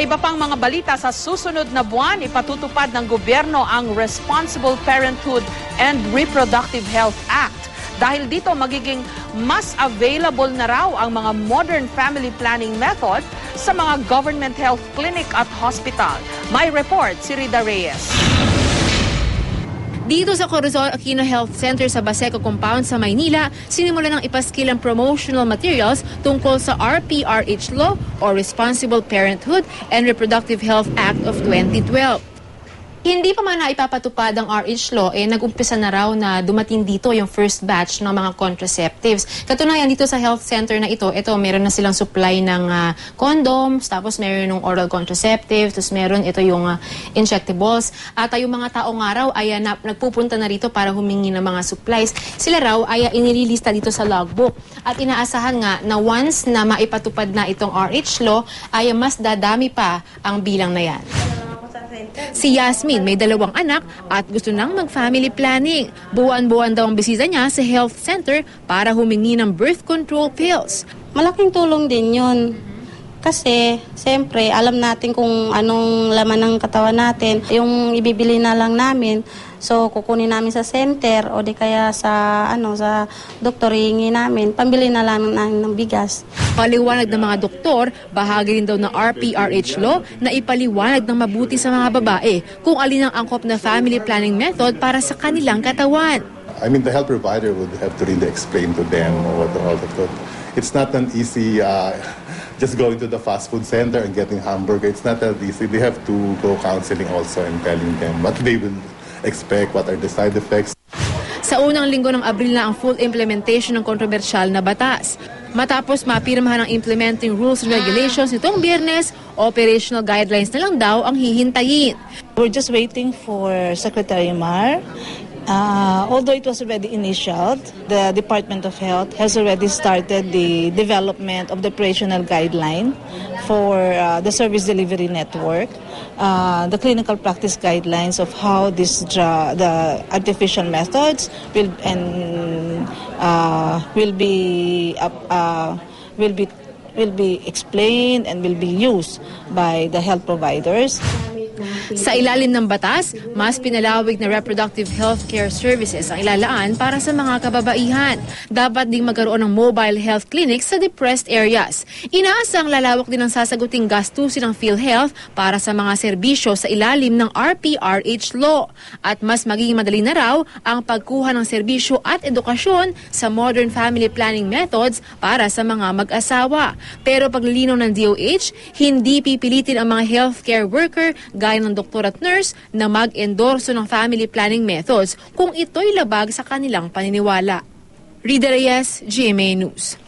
Sa iba pang mga balita, sa susunod na buwan, ipatutupad ng gobyerno ang Responsible Parenthood and Reproductive Health Act. Dahil dito, magiging mas available na raw ang mga modern family planning method sa mga government health clinic at hospital. May report si Rida Reyes. Dito sa Corazon Aquino Health Center sa Baseco Compound sa Maynila, sinimula ng ipaskil ang promotional materials tungkol sa RPRH Law o Responsible Parenthood and Reproductive Health Act of 2012. Hindi pa man na ipapatupad ang RH Law, nag-umpisa na raw na dumating dito yung first batch ng mga contraceptives. Katunayan dito sa health center na ito, meron na silang supply ng condoms, tapos meron ng oral contraceptives, tapos meron ito yung injectables. At yung mga tao nga raw ay nagpupunta na rito para humingi ng mga supplies. Sila raw ay inililista dito sa logbook. At inaasahan nga na once na maipatupad na itong RH Law, ay mas dadami pa ang bilang na yan. Si Yasmin may 2 anak at gusto nang mag-family planning. Buwan-buwan daw ang bisita niya sa health center para humingi ng birth control pills. Malaking tulong din yun. Kasi, siyempre, alam natin kung anong laman ng katawan natin. Yung ibibili na lang namin, so kukunin namin sa center o di kaya sa doktor, hihingi namin. Pambili na lang namin ng bigas. Paliwanag ng mga doktor, bahagi rin daw ng RPRH Law na ipaliwanag ng mabuti sa mga babae kung alin ang angkop na family planning method para sa kanilang katawan. I mean, the health provider would have to really explain to them what all the food. It's not an easy just going to the fast food center and getting hamburger. It's not that easy. They have to go counseling also and telling them what they will expect, what are the side effects. Sa unang linggo ng Abril na ang full implementation ng kontrobersyal na batas. Matapos mapirmahan ang implementing rules and regulations nitong Biyernes, operational guidelines na lang daw ang hihintayin. We're just waiting for Secretary Mar. Although it was already initialed, the Department of Health has already started the development of the operational guideline for the service delivery network, the clinical practice guidelines of how the artificial methods will be explained and will be used by the health providers. Sa ilalim ng batas, mas pinalawig na reproductive health care services ang ilalaan para sa mga kababaihan. Dapat ding magkaroon ng mobile health clinics sa depressed areas. Inaasang lalawak din ang sasaguting gastusin ng PhilHealth para sa mga serbisyo sa ilalim ng RPRH Law. At mas magiging madali na raw ang pagkuha ng serbisyo at edukasyon sa modern family planning methods para sa mga mag-asawa. Pero paglilinaw ng DOH, hindi pipilitin ang mga healthcare worker gaya ng doktor at nurse na mag-endorso ng family planning methods kung ito'y labag sa kanilang paniniwala. Rida Reyes, GMA News.